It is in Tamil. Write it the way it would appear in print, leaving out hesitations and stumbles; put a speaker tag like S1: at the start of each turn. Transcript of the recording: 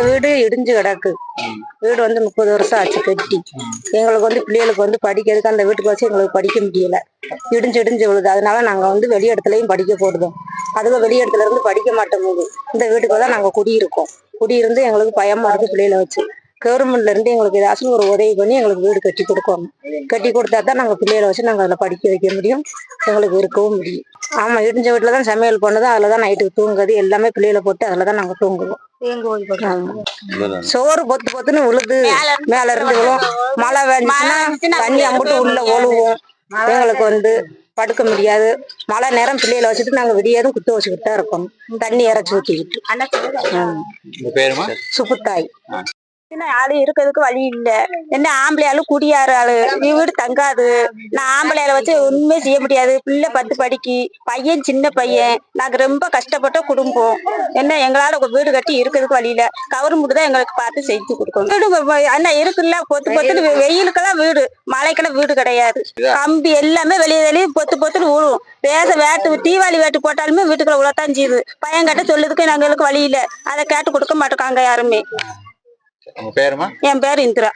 S1: வீடு இடிஞ்சு கிடக்கு. வீடு 30 வருஷம் ஆச்சு கட்டி. எங்களுக்கு பிள்ளைகளுக்கு படிக்கிறதுக்கு அந்த வீட்டுக்கு வச்சு எங்களுக்கு படிக்க முடியல. இடிஞ்சு இடிஞ்சு விழுது. அதனால நாங்க வெளி இடத்துலயும் படிக்க போடுதோம். அதுவும் வெளி இடத்துல இருந்து படிக்க மாட்டோம். இந்த வீட்டுக்கு தான் நாங்க குடியிருக்கோம். குடியிருந்து எங்களுக்கு பயமா இருக்கு பிள்ளைகளை வச்சு. கவர்மெண்ட்ல இருந்து எங்களுக்கு ஏதாச்சும் ஒரு உதவி பண்ணி எங்களுக்கு வீடு கட்டி கொடுக்கணும். கட்டி கொடுத்தா தான் நாங்க பிள்ளைகளை வச்சு நாங்க அதில் படிக்க வைக்க முடியும். எங்களுக்கு இருக்கவும் முடியும். ஆமா, இடிஞ்ச வீட்டுல தான் சமையல் பண்ணதும், அதுலதான் நைட்டுக்கு தூங்குறது எல்லாமே பிள்ளைகளை போட்டு அதுலதான் நாங்க தூங்குவோம். சோறு பொத்து பொத்துன்னு விழுது, மேல இருந்து விழும். மழை வேஞ்சுச்சுன்னா தண்ணி அம்பிட்டு உள்ள ஒழுவும். எங்களுக்கு படுக்க முடியாது. மழை நேரம் பிள்ளைகளை வச்சுட்டு நாங்க விடியாதும் குத்து வச்சுக்கிட்டு தான் இருக்கோம். தண்ணி இறைச்சி ஊத்திக்கிட்டு. சுப்புத்தாய். ஆளு இருக்கிறதுக்கு வழி இல்ல. என்ன ஆம்பளை ஆளு குடியாரு ஆளு வீடு தங்காது. நான் ஆம்பளையால வச்சு ஒண்ணுமே செய்ய முடியாது. பிள்ளை 10 படிக்கு, பையன் சின்ன பையன். நாங்க ரொம்ப கஷ்டப்பட்ட குடும்பம். என்ன எங்களால வீடு கட்டி இருக்கிறதுக்கு வழி இல்ல. கவர்மெண்ட் தான் எங்களுக்கு பார்த்து செஞ்சு கொடுக்கணும். வீடு என்ன இருக்குல்ல, பொத்து பொத்துன்னு வெயிலுக்கெல்லாம் வீடு, மழைக்கெல்லாம் வீடு கிடையாது. கம்பி எல்லாமே வெளியே பொத்து பொத்துன்னு விழும். வேட்டு தீபாவளி வேட்டு போட்டாலுமே வீட்டுக்குள்ள உழத்தான் செய்யுது. பையன் கிட்ட சொல்லுறதுக்கு எங்களுக்கு வழி இல்ல. அதை கேட்டு கொடுக்க மாட்டோம் யாருமே.
S2: உங்க பேருமா?
S1: என் பேரு இந்திரா.